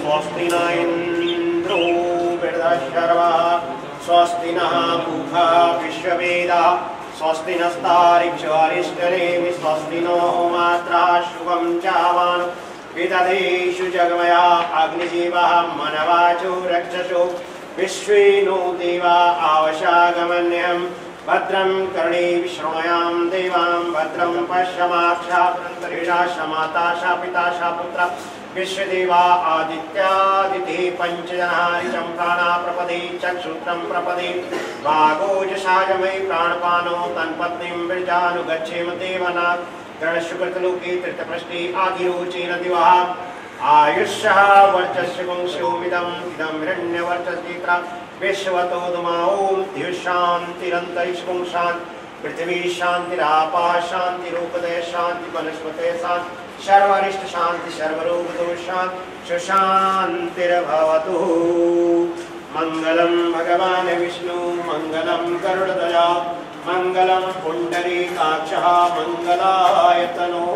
स्वस्ति न इंद्रो वृद्धश्रवा स्वस्ति नः पूषा विश्ववेदाः स्वस्ति नस्तारिक्षो अरिष्टनेमि स्वस्ति नो मात्रा शुभं चावान् विदधेषु जगमया अग्निजीवाः मनवाचो रक्षसो विश्वेनो देवा आवशागमन्यम् भद्रं कर्णेभिः शृणुयाम देवां भद्रं पश्यमाक्षापरन्तरिषा माता पिता पुत्र विश्वदेवा आदित्यादिते पंचजनारिचं प्राणा प्रपदे चक्षुत्रं प्रपदे वागोजसायमयि प्राणपानो तन्पत्नीं विरजानुगच्छेम देवनाथ गणशुकृतलोके तृतीयपृष्ठे आदिरोचेन दिवः आयुष्यः वर्चस्य पुंस्योमिदम् इदं हिरण्यवर्चस्येत्र विश्वतो दुमा ओम शांतिरंतरिक्षं शांति पृथ्वी शांतिरापः शांतिरूपदय शांति वनस्पतय शांति सर्वरिष्ट शांति सर्वरोगदोष शांति सुशांतिर्भवतु। मंगलम भगवान विष्णु मंगलम गरुड़ध्वज मंगलम पुंडरीकाक्षः मंगलाय तनो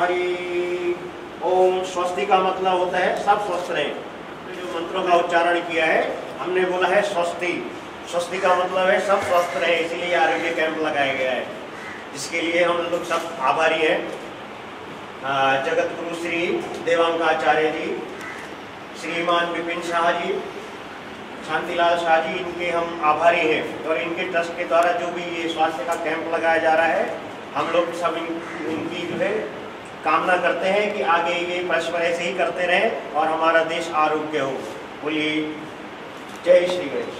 हरि। ओम स्वस्ति का मतलब होता है सब स्वस्थ रहे। जो मंत्रों का उच्चारण किया है हमने बोला है स्वस्ति। स्वस्ति का मतलब है सब स्वस्थ रहे, इसलिए आरोग्य कैंप लगाया गया है, जिसके लिए हम लोग सब आभारी हैं। जगत गुरु श्री देवांगाचार्य जी, श्रीमान विपिन शाह जी, शांतिलाल शाह जी, इनके हम आभारी हैं। और इनके ट्रस्ट के द्वारा जो भी ये स्वास्थ्य का कैंप लगाया जा रहा है, हम लोग सब इनकी जो है कामना करते हैं कि आगे ये परस्पर ऐसे ही करते रहें और हमारा देश आरोग्य हो। बोलिए जय श्री गणेश।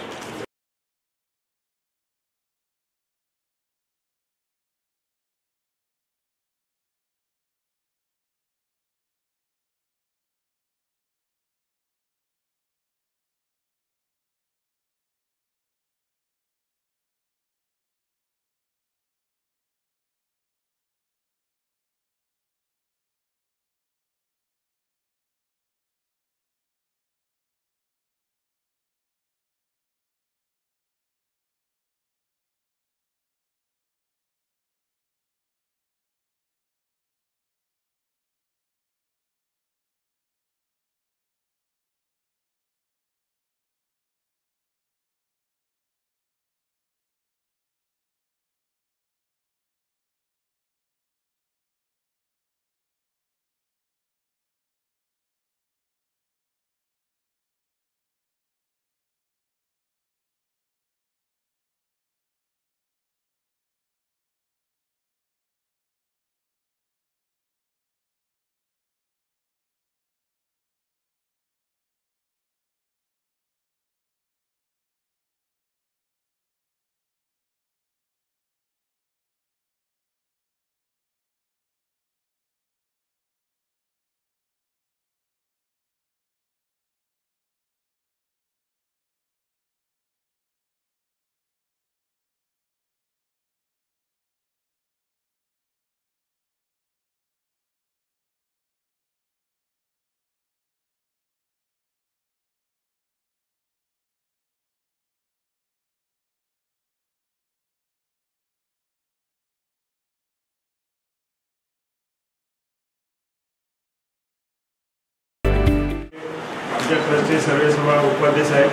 ट्रस्टचे सर्वे सभा उपाध्यक्ष साहेब,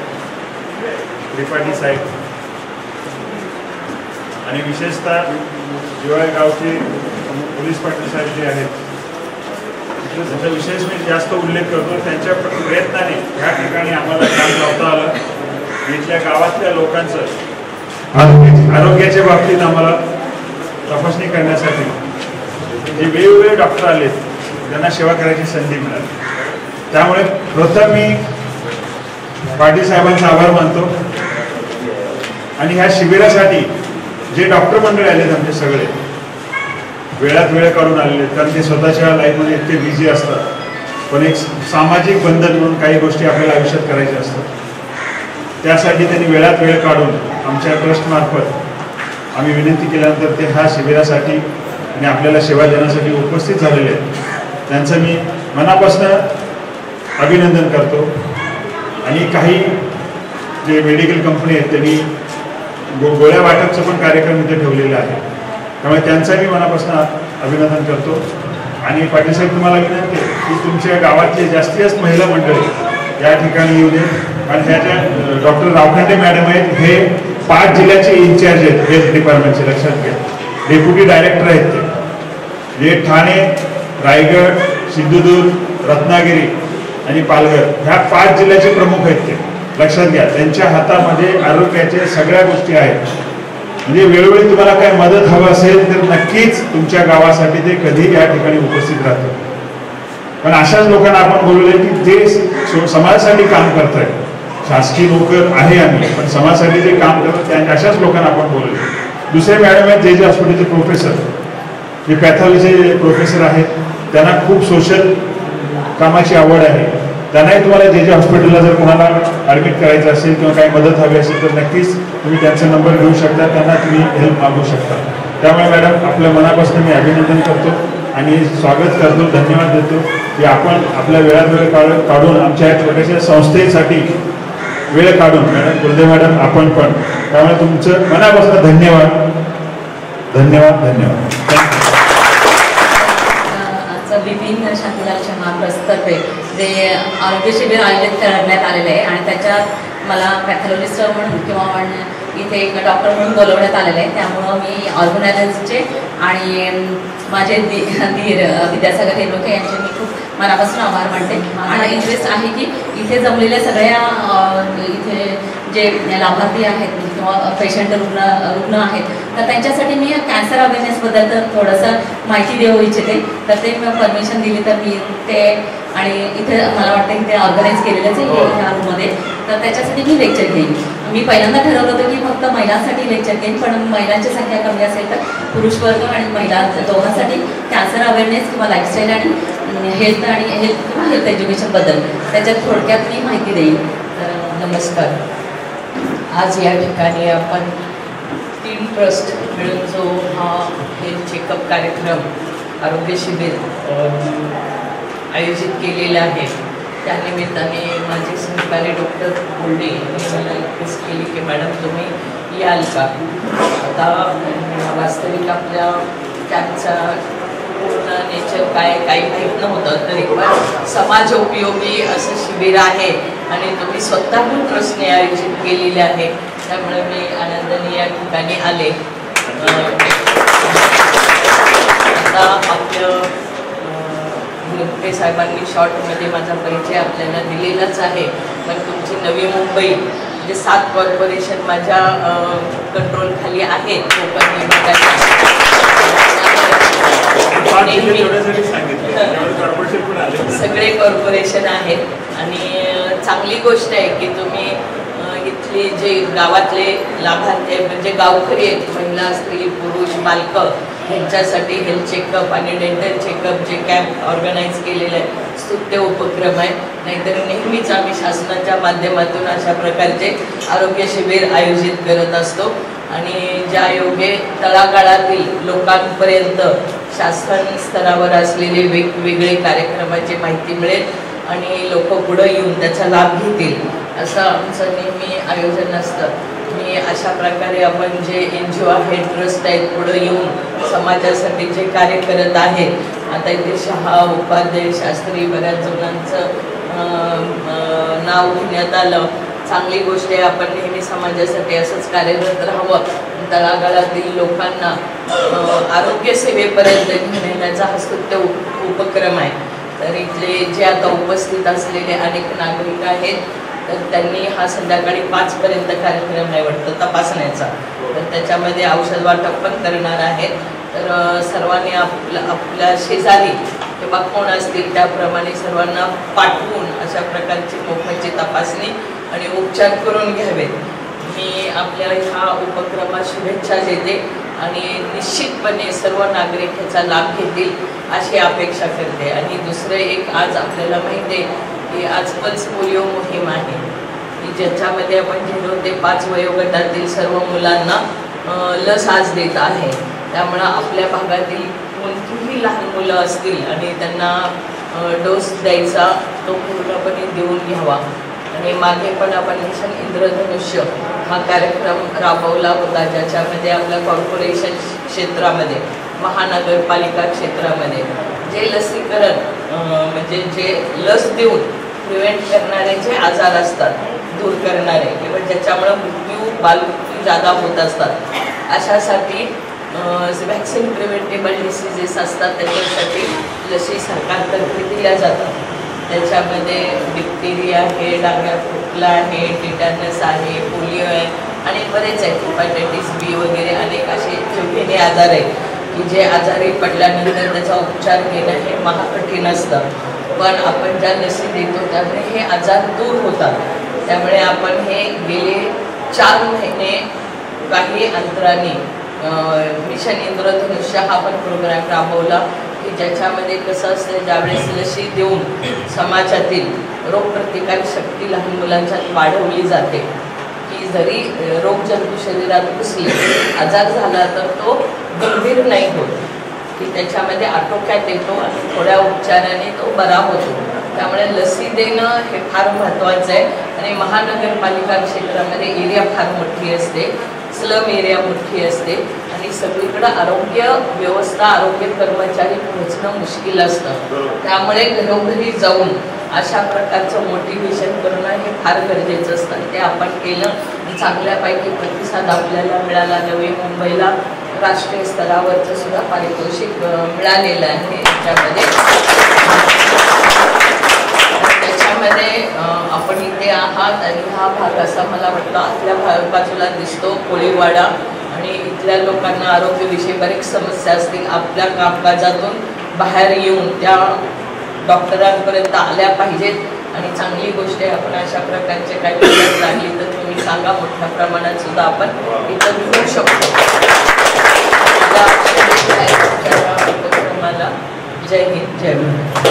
त्रिपाठी साहेब आणि विशेषतः जिवाळे गावचे पोलीस पाटील साहेब जे आहेत, त्याचा विशेष मी जास्त उल्लेख करतो। त्यांच्या प्रयत्नाने ह्या ठिकाणी आम्हाला काम लावता आलं। इथल्या गावातल्या लोकांचं आरोग्याच्या बाबतीत आम्हाला तपासणी करण्यासाठी जे वेगवेगळे डॉक्टर आलेत त्यांना सेवा करायची संधी मिळाली। त्यामुळे प्रथम मी पाटील साहेबांचा आभार मानतो। आणि ह्या शिबिरासाठी जे डॉक्टर मंडळी आलेत आमचे सगळे वेळात वेळ काढून आलेले, कारण ते स्वतःच्या लाईफमध्ये इतके बिझी असतात, पण एक सामाजिक बंधन म्हणून काही गोष्टी आपल्याला आयुष्यात करायच्या असतात। त्यासाठी त्यांनी वेळात वेळ काढून आमच्या ट्रस्टमार्फत आम्ही विनंती केल्यानंतर ते ह्या शिबिरासाठी आणि आपल्याला सेवा देण्यासाठी उपस्थित झालेले आहेत। त्यांचं मी मनापासून अभिनंदन करतो. आणि काही जे मेडिकल कंपनी आहेत त्यांनी गोळ्या वाटपचा पण कार्यक्रम इथे ठेवलेला आहे, त्यामुळे त्यांचा मी मनापासून अभिनंदन करतो. आणि पाटील साहेब तुम्हाला विनंती आहे की तुमच्या गावातले जास्तीत जास्त महिला मंडळी या ठिकाणी येऊ दे. आणि ह्या ज्या डॉक्टर रावखंडे मॅडम आहेत हे 5 जिल्ह्याचे इन्चार्ज आहेत हेल्थ डिपार्टमेंटचे, लक्षात घ्या. डेप्युटी डायरेक्टर आहेत ते. जे ठाणे, रायगड, सिंधुदुर्ग, रत्नागिरी आणि पालघर ह्या 5 जिल्ह्याचे प्रमुख आहेत ते, लक्षात घ्या. त्यांच्या हातामध्ये आरोग्याच्या सगळ्या गोष्टी आहेत. म्हणजे वेळोवेळी तुम्हाला काय मदत हवं असेल तर नक्कीच तुमच्या गावासाठी ते कधी या ठिकाणी उपस्थित राहतात. पण अशाच लोकांना आपण बोलवले की जे समाजासाठी काम करत आहेत. शासकीय नोकर आहे आम्ही, पण समाजासाठी जे काम करतात त्यांच्या अशाच लोकांना आपण बोलवले. दुसरे मॅडम आहेत जे हॉस्पिटलचे प्रोफेसर, जे पॅथॉलॉजीचे प्रोफेसर आहेत, त्यांना खूप सोशल कामाची आवड आहे. त्यांनाही तुम्हाला जे हॉस्पिटलला जर कोणाला ॲडमिट करायचं असेल किंवा काही मदत हवी असेल तर नक्कीच तुम्ही त्यांचा नंबर घेऊ शकता, त्यांना तुम्ही हेल्प मागू शकता. त्यामुळे मॅडम आपल्या मनापासून मी अभिनंदन करतो आणि स्वागत करतो, धन्यवाद देतो की आपण आपल्या वेळात वेळ काढून आमच्या या छोट्याशा संस्थेसाठी वेळ काढून मॅडम, कुलदे मॅडम आपण पण, त्यामुळे तुमचं मनापासून धन्यवाद धन्यवाद धन्यवाद. विभिन्न शांतीलाल शहा ट्रस्टतर्फे जे आरोग्य शिबिर आयोजित करण्यात आलेले आहे आणि त्याच्यात मला पॅथॉलॉजिस्ट म्हणून किंवा इथे एक डॉक्टर म्हणून बोलवण्यात आलेलं आहे. त्यामुळं मी ऑर्गनायझरचे आणि माझे धीर विद्यासागर हेरोके यांचे मी खूप मनापासून आभार मानते. आणि इंटरेस्ट आहे की इथे जमलेल्या सगळ्या इथे जे लाभार्थी आहेत किंवा पेशंट रुग्ण आहेत तर त्यांच्यासाठी मी कॅन्सर अवेअरनेसबद्दल तर थोडंसं माहिती देऊ इच्छिते. तर ते परमिशन दिली तर मी ते आणि इथे मला वाटतं की ते ऑर्गनाईज केलेलंच आहे ह्या रूममध्ये, तर त्याच्यासाठी मी लेक्चर घेईन. मी पहिल्यांदा ठरवलं होतं की फक्त महिलांसाठी लेक्चर घेईन, पण महिलांची संख्या कमी असेल तर पुरुष वर्ग आणि महिला दोघांसाठी कॅन्सर अवेअरनेस किंवा लाईफस्टाईल आणि हेल्थ किंवा हेल्थ एज्युकेशनबद्दल त्याच्यात थोडक्यात मी माहिती देईन. तर नमस्कार. आज या ठिकाणी आपण 3 ट्रस्ट मिळून जो हा हेल्थ चेकअप कार्यक्रम आरोग्य शिबिर आयोजित केलेला आहे, त्यानिमित्ताने माझे सहकारी डॉक्टर बोलडे यांनी मला रिक्वेस्ट केली की मॅडम तुम्ही याल का. आता वास्तविक आपल्या कॅम्पचा पूर्ण नेचर काय काही माहीत नव्हतं, तर एक बार समाज उपयोगी असं शिबिर आहे आणि तुम्ही स्वतःहून ट्रस्टने आयोजित केलेले आहे, त्यामुळे मी आनंदाने या ठिकाणी आले. आता आपलं मुंबई साहेबांनी शॉर्टमध्ये माझा परिचय आपल्याला दिलेलाच आहे, पण तुमची नवी मुंबई म्हणजे 7 कॉर्पोरेशन माझ्या कंट्रोलखाली आहेत कोकण विभागाच्या. सगळे कॉर्पोरेशन आहेत आणि चांगली गोष्ट आहे की तुम्ही इथले जे गावातले लाभार्थी आहेत म्हणजे गावकरी आहेत, महिला, स्त्री, पुरुष, बालकं यांच्यासाठी हेल्थ चेकअप आणि डेंटल चेकअप जे कॅम्प ऑर्गनाईज केलेले आहे स्तुत्य उपक्रम आहे. नाहीतर नेहमीच आम्ही शासनाच्या माध्यमातून अशा प्रकारचे आरोग्य शिबिर आयोजित करत असतो आणि ज्या योगे तळागाळातील लोकांपर्यंत शासन स्तरावर असलेले वेगवेगळे कार्यक्रमाची माहिती मिळेल आणि लोक पुढं येऊन त्याचा लाभ घेतील असं आमचं नेहमी आयोजन असतं. मी अशा प्रकारे आपण जे NGO आहेत, ट्रस्ट आहेत, पुढं येऊन समाजासाठी जे कार्य करत आहेत. आता इथे शहा, उपाध्याय, शास्त्री बऱ्याच जणांचं नाव घेण्यात आलं. चांगली गोष्ट आहे. आपण नेहमी समाजासाठी असंच कार्यरत राहावं. तळागाळातील लोकांना आरोग्य सेवेपर्यंत घेऊन येण्याचा हा स्तुत्य उपक्रम आहे. तर इथले जे आता उपस्थित असलेले अनेक नागरिक आहेत तर त्यांनी हा संध्याकाळी 5 पर्यंत कार्यक्रम आहे वाटतं तपासण्याचा, तर त्याच्यामध्ये औषध वाटप पण करणार आहेत. तर सर्वांनी आपल्या शेजारी किंवा कोण असतील त्याप्रमाणे सर्वांना पाठवून अशा प्रकारची मोफतची तपासणी आणि उपचार करून घ्यावेत. मी आपल्या ह्या उपक्रमात शुभेच्छा देते आणि निश्चितपणे सर्व नागरिक ह्याचा लाभ घेतील अशी अपेक्षा करते. आणि दुसरे एक आज आपल्याला माहिती आहे की आज पल्स पोलिओ मोहीम आहे की ज्याच्यामध्ये आपण 0 ते 5 वयोगटातील सर्व मुलांना लस आज देत आहे. त्यामुळं आपल्या भागातील कोणतीही कितीही लहान मुलं असतील आणि त्यांना डोस द्यायचा तो पूर्णपणे देऊन घ्यावा. आणि मागे पण आपण मिशन इंद्रधनुष्य हा कार्यक्रम राबवला होता, ज्याच्यामध्ये आपल्या कॉर्पोरेशन क्षेत्रामध्ये, महानगरपालिका क्षेत्रामध्ये जे लसीकरण म्हणजे जे लस देऊन प्रिव्हेंट करणारे जे आजार असतात, दूर करणारे किंवा ज्याच्यामुळे बालमृत्यू जादा होत असतात, अशासाठी व्हॅक्सिन प्रिव्हेंटेबल डिसीजेस असतात त्याच्यासाठी लसी सरकारतर्फे दिल्या जातात. त्याच्यामध्ये डिप्थेरिया आहे, डांगरा खोकला आहे, टिटॅनस आहे, पोलिओ आहे आणि बरेच आहेत, हेपॅटायटिस बी वगैरे अनेक असे जीवघेणे आजार आहेत की जे आजारी पडल्यानंतर त्याचा उपचार घेणं हे महाकठीण असतं. पण आपण ज्या लसी देतो त्यामुळे हे आजार दूर होतात. त्यामुळे आपण हे गेले 4 महिने काही अंतराने मिशन इंद्रधनुष्य हा पण प्रोग्राम राबवला की ज्याच्यामध्ये कसं असतं, ज्यावेळेस लसी देऊन समाजातील रोगप्रतिकारक शक्ती लहान मुलांच्यात वाढवली जाते की जरी रोगजंतू शरीरात घुसले, आजार झाला तर तो गंभीर नाही होत, की त्याच्यामध्ये आटोक्यात येतो आणि थोड्या उपचाराने तो बरा होतो. त्यामुळे लसी देणं हे फार महत्त्वाचं आहे. आणि महानगरपालिका क्षेत्रामध्ये एरिया फार मोठी असते, स्लम एरिया मोठी असते आणि सगळीकडं आरोग्य व्यवस्था, आरोग्य कर्मचारी पोहोचणं मुश्किल असतं. त्यामुळे घरोघरी जाऊन अशा प्रकारचं मोटिवेशन करणं हे फार गरजेचं असतं. ते आपण केलं, चांगल्यापैकी प्रतिसाद आपल्याला मिळाला. नवी मुंबईला राष्ट्रीय स्तरावरचं सुद्धा पारितोषिक मिळालेलं आहे. त्याच्यामध्ये आपण इथे आहात आणि हा भाग असा मला वाटतं आतल्या बाजूला दिसतो, कोळीवाडा, आणि इथल्या लोकांना आरोग्याविषयी बरेच समस्या असतील. आपल्या कामकाजातून बाहेर येऊन त्या डॉक्टरांपर्यंत आल्या पाहिजेत आणि चांगली गोष्ट आहे. आपण अशा प्रकारचे काही मदत लागली तर तुम्ही सांगा, मोठ्या प्रमाणात सुद्धा आपण इथं घेऊ शकतो. उपक्रमाला जय हिंद, जय भारत.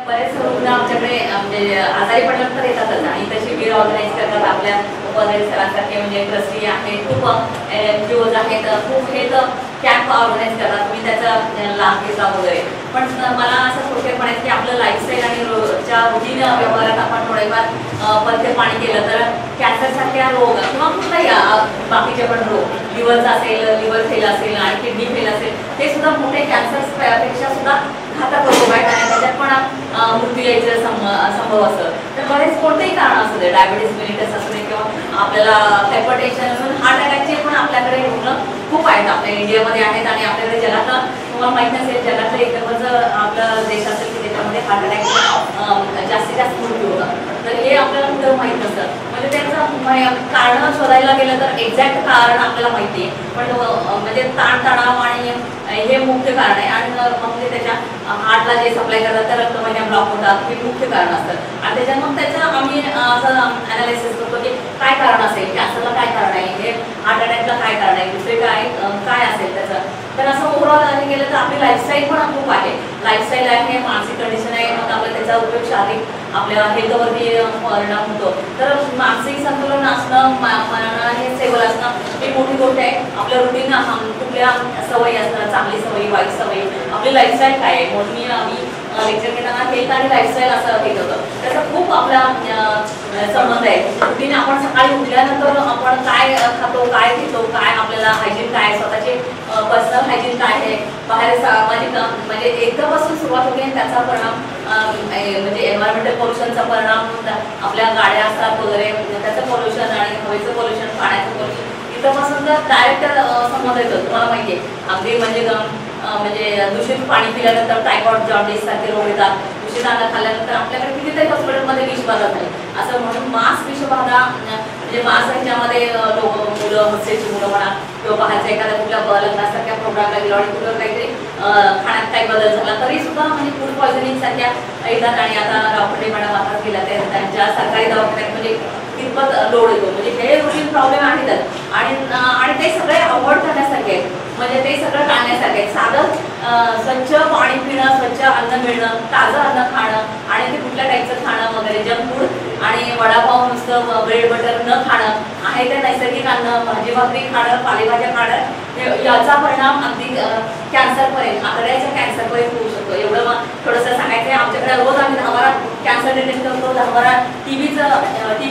बरेच रुग्ण आमच्याकडे म्हणजे आजारी पडल्यानंतर येतातच आणि तशी शिबिर ऑर्गनाईज करतात. आपल्या उपनिरीक्षकांसारखे म्हणजे ट्रस्टी आहेत, खूप NGOज आहेत, खूप हे तर कॅम्प ऑर्गनाईज करतात. तुम्ही त्याचा लाभ घेतला वगैरे. पण मला असं थोडक्यात म्हणायचं की आपलं लाईफस्टाईल आणि रोजच्या रुटीन व्यवहारात आपण थोडेफार पथ्य पाणी केलं तर कॅन्सरसारख्या रोग किंवा कुठलाही बाकीचे पण रोग, लिव्हरचा असेल, लिव्हर फेल असेल आणि किडनी फेल असेल, ते सुद्धा मोठे कॅन्सरपेक्षा सुद्धा घातक रोग आहेत आणि त्याच्यात पण मृत्यू यायचं संभव असतं. तर बरेच कोणतेही कारण असू दे, डायबिटीस मेलिटस असू दे किंवा आपल्याला हायपरटेन्शन, हार्ट अटॅकचे पण आपल्याकडे रुग्ण खूप आहेत, आपल्या इंडियामध्ये आहेत. आणि आपल्याकडे जगातलं तुम्हाला माहीत नसेल, जगातलं एकदमच आपलं देश असेल की त्याच्यामध्ये हार्ट अटॅक जास्तीत जास्त मृत्यू होतात. तर हे आपल्याला कुठं माहीत नसतं. म्हणजे त्याचं कारण शोधायला गेलं तर एक्झॅक्ट कारण आपल्याला माहिती आहे, पण म्हणजे ताणतणाव आणि हे मुख्य कारण आहे. आणि मग ते त्याच्या हार्टला जे सप्लाय करतात तर रक्तवाहिन्या ब्लॉक होतात, हे मुख्य कारण असतात. आणि त्याच्यात मग त्याचं आम्ही असं अनालिसिस करतो की काय कारण असेल, कॅन्सरला काय कारण आहे, हे हार्ट अटॅकला काय कारण आहे, दुसरे काय असेल त्याचं. तर असं ओव्हरऑल आम्ही केलं तर आपली लाईफस्टाईल पण खूप आहे. लाईफस्टाईल आहे, मानसिक कंडिशन आहे, मग आपला त्याचा उपयोग शारीरिक आपल्या हेल्थवरती परिणाम होतो. तर मानसिक संतुलन असणं, मनानं हे स्टेबल असणं ही मोठी गोष्ट आहे. आपलं रुटीन कुठल्या सवयी असतात, चांगली सवयी, वाईट सवयी, आपली लाईफस्टाईल काय आहे. म्हणून आम्ही लेक्चर घेताना हेल्थ आणि लाईफस्टाईल असं घेत होतं. त्याचा खूप आपला संबंध आहे. रुटीन आपण सकाळी उठल्यानंतर आपण काय खातो, काय घेतो, काय आपल्याला हायजीन काय, स्वतःचे पर्सनल हायजीन काय आहे, बाहेर सामाजिक म्हणजे एकदापासून सुरुवात होते आणि त्याचा परिणाम म्हणजे एन्व्हायरमेंटल पोल्युशनचा परिणाम, आपल्या गाड्या असतात वगैरे त्याचं पोल्युशन आणि हवेचं पोल्युशन, पाण्याचं पोल्युशन, इथंपासून तर डायरेक्ट संबंध येतो. तुम्हाला माहिती आहे अगदी म्हणजे दूषित पाणी पिल्यानंतर टायफॉइड, जॉन्डिस सारखे रोग येतात. दूषित अन्न खाल्ल्यानंतर आपल्याकडे कितीतरी हॉस्पिटलमध्ये विषबाधा झाली. असं म्हणून मास विषबाधा म्हणजे मास ह्याच्यामध्ये मुलं, हॉस्टेलची मुलं म्हणा किंवा बाहेरच्या एखाद्या कुठल्या लग्नासारख्या प्रोग्रामला गेलो आणि कुठं काहीतरी खाण्यात काही बदल झाला तरी सुद्धा म्हणजे फूड पॉयझनिंग सारख्या येतात आणि आता रावखंडे मॅडम आता गेल्या त्यांच्या सरकारी दवाखान्यात म्हणजे कितपत लोड येतो म्हणजे हे रुटीन प्रॉब्लेम आहेतच आणि ते सगळे अवॉइड करण्यासारखे आहेत म्हणजे ते सगळं टाळण्यासारखे आहेत. साधं स्वच्छ पाणी पिणं, स्वच्छ अन्न मिळणं, ताजं अन्न खाणं आणि ते कुठल्या टाईपचं खाणं वगैरे जंक फूड आणि वडापाव नुसतं ब्रेड बटर न खाणं आहे ते नैसर्गिक अन्न भाजी भाकरी खाणं, पालेभाज्या खाणं याचा परिणाम अगदी कॅन्सरपर्यंत आतड्याच्या कॅन्सरपर्यंत होऊ शकतो. एवढं मग थोडंसं सांगायचं आहे. आमच्याकडे रोज आम्ही 10 बारा कॅन्सर डिटेक्ट करतो, 10 बारा टीबी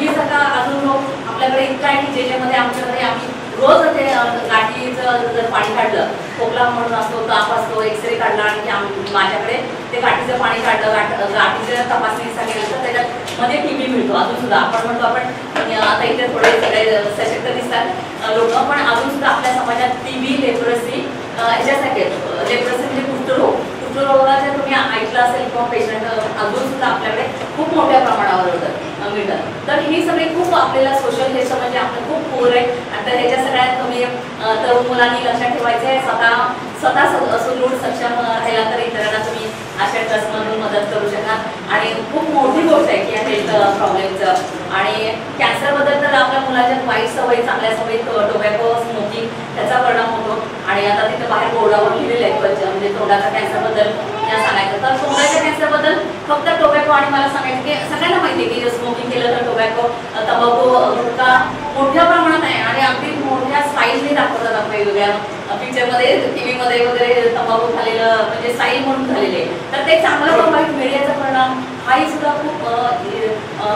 सारखा अजून रोग आपल्याकडे इतका आहे की ज्याच्यामध्ये आमच्याकडे आम्ही रोज ते गाठीचं जर पाणी काढलं, खोकला म्हणून असतो, ताप असतो, एक्सरे काढला आणि माझ्याकडे ते गाठीचं पाणी काढलं, गाठीचं तपासणी सांगितलं तर त्याच्यामध्ये टीबी मिळतो अजून सुद्धा. आपण म्हणतो आपण आता इथे थोडे सगळे सशक्त दिसतात लोक, पण अजून सुद्धा आपल्या समाजात टीबी, लेप्रोसी ह्याच्यासाठी लेप्रोसी म्हणजे कुष्ठरोगाचे तुम्ही ऐकलं असेल किंवा पेशंट अजून सुद्धा आपल्याकडे खूप मोठ्या प्रमाणावर मिळतात. तर ही सगळी खूप आपल्याला सोशल ह्याचं म्हणजे आपलं खूप पूर आहे. तर ह्याच्या सगळ्यात तुम्ही तरुण मुलांनी लक्षात ठेवायचं आहे स्वतः सुदृढ सक्षम राहिला तर इतरांना तुम्ही अशा ट्रस्टमधून मदत करू शकता आणि खूप मोठी गोष्ट आहे की या हेल्थ प्रॉब्लेमचं. आणि कॅन्सरबद्दल तर आपल्या मुलाच्या वाईट सवयी, चांगल्या सवयी, टोबॅको, स्मोकिंग त्याचा परिणाम होतो. आणि आता तिथे बाहेर बोर्डावर लिहिलेले आहेत म्हणजे तोंडाच्या कॅन्सरबद्दल सांगायचं तर तोंडाच्या कॅन्सरबद्दल फक्त टोबॅको आणि मला सांगायचं की सगळ्यांना माहिती आहे की स्मोकिंग केलं तर टोबॅको, तंबाखू, गुटखा मोठ्या प्रमाणात आहे आणि अगदी मोठ्या स्टाईलने दाखवतात आपण वेगवेगळ्या पिक्चरमध्ये, टीव्हीमध्ये वगैरे तंबाखू खालेलं म्हणजे स्टाईल म्हणून झालेले आहे. तर ते चांगलं पण वाईट मीडियाचा परिणाम हाही सुद्धा खूप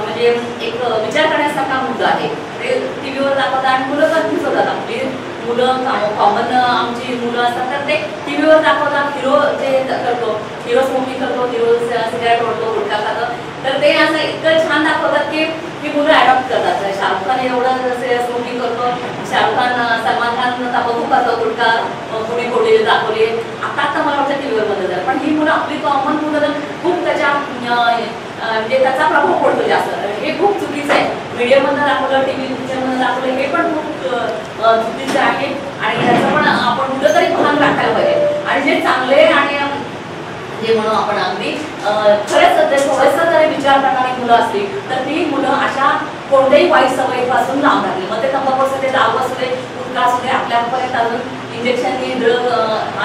म्हणजे एक विचार करण्यासारखा मुद्दा आहे. ते टीव्हीवर दाखवतात आणि मुलं कन्फ्यूज होतात. आपली मुलं कॉमन आमची मुलं असतात तर ते टीव्हीवर दाखवतात हिरो जे करतो, हिरो स्मोकिंग करतो, हिरो सिगारेट ओढतो, गुटखा खातो, तर ते असं इतकं छान दाखवतात की मुलं अडॉप्ट करतात. शाहरुख खान एवढं स्मोकिंग करतो, शाहरुख खान, सलमान खान तंबाखू खातो, गुटखा कुणी कोणी दाखवले आता मला वाटतं टीव्हीवर बदल झालं. पण ही मुलं आपली कॉमन मुलं खूप त्याच्या म्हणजे त्याचा प्रभाव पडतो जास्त. हे खूप चुकीचं आहे. मीडियामधनं दाखवलं, टीव्ही पिक्चरमधनं दाखवलं हे पण खूप चुकीचं आहे आणि याचं पण आपण कुठं तरी भान राखायला पाहिजे. आणि जे चांगले आणि जे म्हणून आपण अगदी खरंच थोडंसं जरी विचार करणारी मुलं असतील तर ती मुलं अशा कोणत्याही वाईट सवयीपासून लांब राहतील. मग ते तंबाखू असू दे, दारू असू दे, गुटखा असू दे, आपल्यापर्यंत अजून इंजेक्शननी ड्रग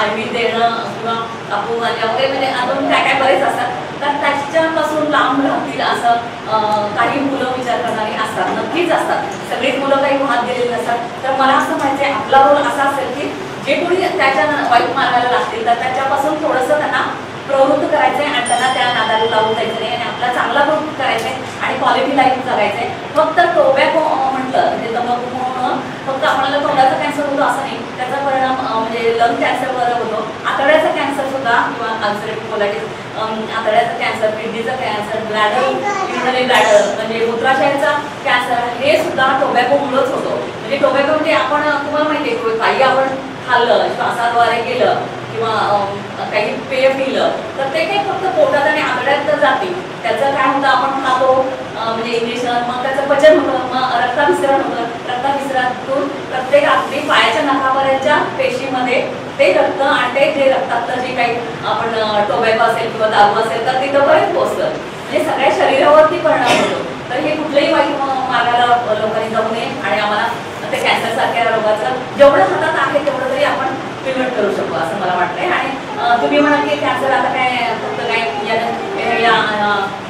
IV देणं किंवा कापू माझ्या वगैरे म्हणजे अजून काय काय बरेच असतात तर त्याच्यापासून लांब राहतील असं काही मुलं विचार करणारी असतात, नक्कीच असतात. सगळीच मुलं काही वाहत गेलेली नसतात. तर मला असं म्हणायचं आहे आपला रोल असा असेल की जे कोणी त्याच्या वाईट मार्गाला लागतील तर त्याच्यापासून थोडंसं त्यांना प्रवृत्त करायचं आहे आणि त्यांना त्या नादाला लावून द्यायचं नाही आणि आपला चांगला ग्रुप करायचा आहे आणि क्वालिटी लाईफ जगायचं आहे. फक्त टोबॅको म्हटलं म्हणजे तंबाखू म्हणून फक्त आपल्याला तोंडाचा कॅन्सर होतो असं नाही, त्याचा परिणाम म्हणजे लंग कॅन्सरवर होतो, आतड्याचा कॅन्सर सुद्धा किंवा अल्सरेटिव्ह कोलायटिस, आतड्याचा कॅन्सर, किडनीचा कॅन्सर, ब्लॅडर म्हणजे मूत्राशयाचा कॅन्सर हे सुद्धा टोबॅकोमुळंच होतो. म्हणजे टोबॅको म्हणजे आपण तुम्हाला माहिती आहे काही आपण खाल्लं, श्वासाद्वारे गेलं किंवा काही पेय पिलं तर ते काही फक्त पोटात आणि आतड्यात तर जाते. त्याचं काय होतं आपण खातो म्हणजे इंजेक्शन, मग त्याचं पचन होतं, मग रक्ताभिसरण होतं, रक्ताभिसरणातून प्रत्येक अगदी पायाच्या नखापर्यंतच्या पेशीमध्ये ते रक्त आणि ते जे रक्तातलं जे काही आपण टोबॅको असेल किंवा दारू असेल तर तिथंपर्यंत पोहोचतं. म्हणजे सगळ्या शरीरावरती परिणाम होतो. तर हे कुठल्याही वाईट मार्गाला लोकांनी जाऊ नये आणि आम्हाला ते कॅन्सर सारख्या रोगाचं जेवढं हातात आहे तेवढं तरी आपण प्रिव्हेंट करू शकतो असं मला वाटतंय. आणि तुम्ही म्हणाल की कॅन्सर आता काय फक्त काय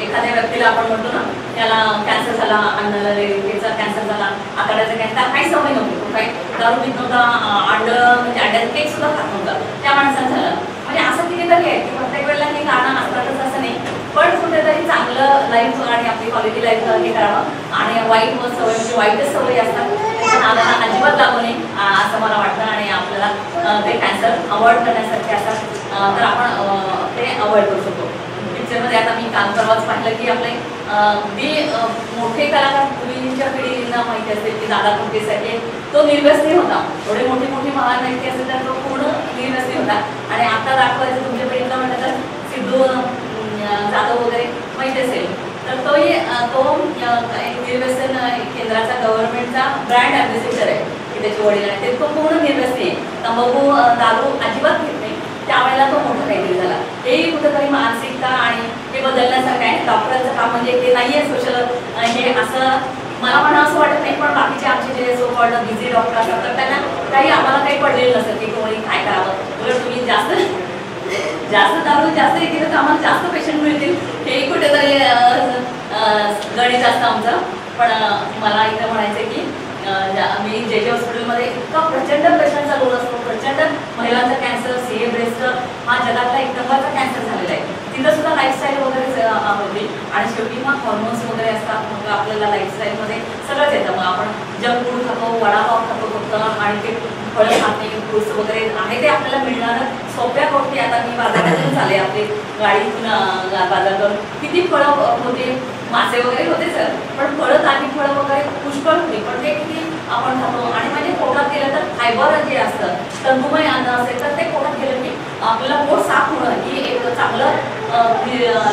एखाद्या व्यक्तीला आपण म्हणतो ना त्याला कॅन्सर झाला, अन्ननलिकेचा कॅन्सर झाला, आतड्याचा कॅन्सर, काही सवय नव्हती, काही दारू पित नव्हता, म्हणजे अंड्याचं केक सुद्धा खात नव्हता, त्या माणसाला झालं. म्हणजे असं कितीतरी आहे की प्रत्येक वेळेला ही कारणं असतातच असं नाही, पण कुठेतरी चांगलं लाईफ आणि आपली क्वालिटी लाईफ हे करावं आणि वाईट सवय म्हणजे वाईटच सवयी असतात त्याच्या नादाला अजिबात लागू नये असं मला वाटतं. आणि आपल्याला ते कॅन्सर अवॉइड करण्यासाठी असतात तर आपण ते अवॉइड करू शकतो. पिक्चरमध्ये आता मी काल परवाच पाहिलं की आपले अगदी मोठे कलाकार पूर्वीच्या पिढींना माहिती असेल की दादा कोंडकेसाठी तो निर्व्यसनी होता. एवढी मोठी मोठी महान व्यक्ती असेल तर तो पूर्ण निर्व्यसनी होता. आणि आता दाखवायचं तुमच्या पिढीला म्हटलं तर सिद्धू जाधव वगैरे माहिती असेल तर तो निर्व्यसन केंद्राचा गव्हर्नमेंटचा ब्रँड ॲम्बॅसेडर आहे की त्याचे वडील आहे ते तो पूर्ण निर्व्यसनी आहे. तंबाखू दारू अजिबात घेत नाही त्यावेळेला तो मोठा काहीतरी झाला. हेही कुठेतरी मानसिकता आणि हे बदलण्यासारखं आहे. डॉक्टरांचं काम म्हणजे ते नाही आहे सोशल हे असं मला म्हणा असं वाटत नाही. पण बाकीचे आमचे जे सो कॉल्ड बिझी डॉक्टर असतात तर त्यांना काही आम्हाला काही पडलेलं नसतं की कोणी काय करावं. उलट तुम्ही जास्त दारू जास्त केलं तर आम्हाला जास्त पेशंट मिळतील हे कुठेतरी गणित असतं आमचं. पण मला इथं म्हणायचं की मी जे हॉस्पिटलमध्ये इतका प्रचंड पेशंटचा लोड असतो. प्रचंड महिलांचा कॅन्सर, सीए ब्रेस्ट हा जगातला एक नंबरचा कॅन्सर झालेला आहे. तिथं सुद्धा लाईफस्टाईल वगैरे होती आणि शेवटी मग हॉर्मोन्स वगैरे असतात. मग आपल्याला लाईफस्टाईलमध्ये सगळंच येतं. मग आपण जंक फूड खातो, वडापाव खातो फक्त आणि ते फळं खाते, फ्रूट्स वगैरे आहे ते आपल्याला मिळणारं सोप्या गोष्टी. आता मी बाजारातून आले आपली गाडीतून बाजार करून किती फळं होते, मासे वगैरे होते सर, पण फळं ताजी फळं वगैरे पुष्कळ होती. पण ते किती आपण खातो आणि म्हणजे पोटात गेलं तर फायबर जे असतं तंतुमय अन्न असेल तर ते पोटात गेलं की आपल्याला पोट साफ होणं ही एक चांगलं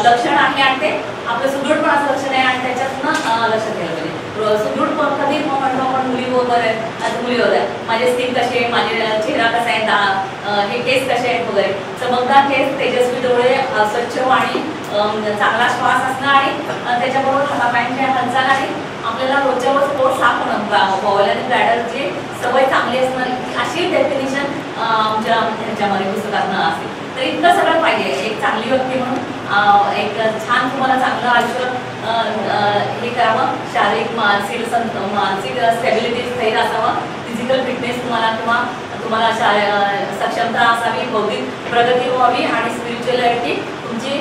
लक्षण आहे आणि ते आपलं सुदृढपणाचं लक्षण आहे आणि त्याच्यातनं लक्षात केलं पाहिजे. सुदृढ कधी म्हणतो आपण मुली वगैरे आता मुली वगैरे माझे स्किन कशी आहे, माझे चेहरा कसा आहे, हे केस कसे आहेत वगैरे चमकदार केस, तेजस्वी डोळे, स्वच्छ वाणी, चांगला श्वास असणं आणि त्याच्याबरोबर हातापायांच्या हालचाल आणि आपल्याला रोजच्या रोज पोट साफ होणं, बॉल आणि ब्लॅडरची सवय चांगली असणार अशी डेफिनेशन आमच्या ह्याच्यामध्ये पुस्तकातनं असते. तर इतकं सगळं पाहिजे एक चांगली व्यक्ती म्हणून एक छान तुम्हाला चांगलं आयुष्य हे करावं. शारीरिक मानसिक स्टॅबिलिटी स्थैर्य असावं, फिजिकल फिटनेस तुम्हाला सक्षमता असावी, बौद्धिक प्रगती व्हावी आणि स्पिरिच्युअलिटी तुमची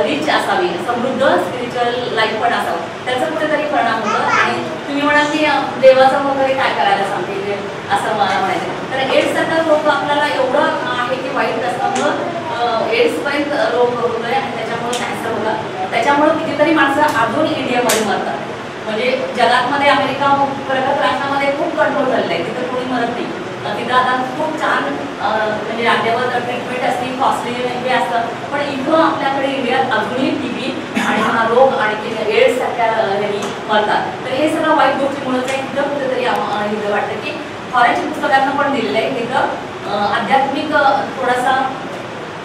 रिच असावी, समृद्ध स्पिरिच्युअल लाईफ पण असावं. त्याचा कुठेतरी परिणाम होतो. आणि तुम्ही म्हणाल की देवाचं वगैरे काय करायला सांगते असं मला म्हणायचं. तर एड्स सारखा रोग आपल्याला एवढं आहे की वाईट असल्यामुळं एड्स पर्यंत रोग होतोय आणि त्याच्यामुळे कॅन्सर होतात. त्याच्यामुळे कितीतरी माणसं अजून इंडियामध्ये मरतात. म्हणजे जगातमध्ये अमेरिका प्रगत राष्ट्रामध्ये खूप कंट्रोल झालेलं आहे, तिथं कोणी मरत नाही. तिथं आता खूप छान म्हणजे अद्यावत ट्रीटमेंट असते, कॉस्टली हे असतं. पण इथं आपल्याकडे इंडियात अजूनही टीबी आणि हा रोग आणि एड्स सारख्या ह्यांनी मरतात. तर हे सगळं वाईट गोष्टीमुळेच आहे. तिथं कुठेतरी इथं वाटतं की फॉरेनच्या पुस्तकांना पण दिलेलं आहे तिथं आध्यात्मिक थोडासा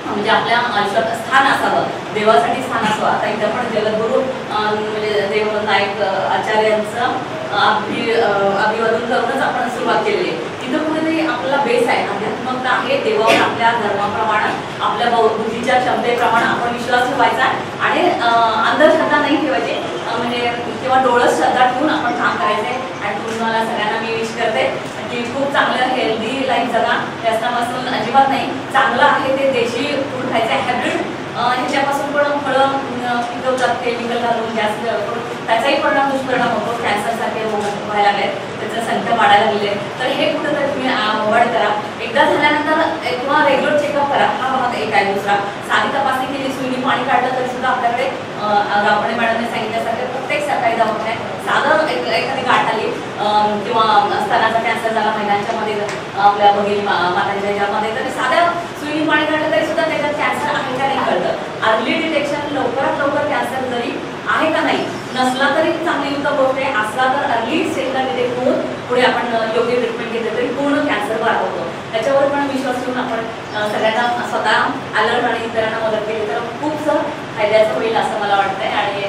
म्हणजे आपल्या आयुष्यात स्थान असावं, देवासाठी स्थान असावं. आता इथं पण जगद्गुरू म्हणजे देव नायक आचार्यांचं अभिवादन करूनच आपण सुरुवात केलेली आहे. तिथं कुठेतरी आपल्याला बेस आहे, आध्यात्मकता आहे, देवावर आपल्या धर्माप्रमाणे आपल्या बुद्धीच्या क्षमतेप्रमाणे आपण विश्वास ठेवायचा आणि अंधश्रद्धा नाही ठेवायची. म्हणजे किंवा डोळस श्रद्धा ठेवून आपण काम करायचंय. आणि तुम्हाला सगळ्यांना मी विश करते की खूप चांगलं हेल्दी लाईफ जगा. व्यसनापासून अजिबात नाही, चांगलं आहे ते देशी फूड खायचं आहे. हायब्रिड ह्याच्यापासून पण फळं पिकवतात केमिकल घालून जास्त करून त्याचाही दुष्परिणाम होतो. कॅन्सरसारखे रोग व्हायला लागले, त्याचं संख्या वाढायला लागली आहे. तर हे कुठेतरी तुम्ही अवॉइड करा. एकदा झाल्यानंतर किंवा रेग्युलर चेकअप करा. हा भाग एक आहे. दुसरा साधी तपासणी केली, सुईने पाणी काढलं तरी सुद्धा आपल्याकडे रावणे मॅडमने सांगितल्यासारखं प्रत्येक सरकारी दवाखान्यात साधं एखादी गाठ आली किंवा स्तनाचा कॅन्सर झाला महिलांच्या मध्ये आपल्या भगिनी मातांच्या ह्याच्यामध्ये तरी साध्या सुईने पाणी काढलं तरी सुद्धा त्याच्यात कॅन्सर आहे का नाही कळतं. अर्ली डिटेक्शन, लवकरात लवकर कॅन्सर जरी आहे का नाही नसला तरी चांगली उत्तम गोष्ट आहे. असला तर अर्ली स्टेजला डिटेक्ट होऊन पुढे आपण योग्य ट्रीटमेंट घेतलं तरी पूर्ण कॅन्सर बरा होतो. त्याच्यावर पण विश्वास ठेवून आपण सगळ्यांना स्वतः अलर्ट आणि इतरांना मदत केली तर खूप फायद्याचं होईल असं मला वाटतंय. आणि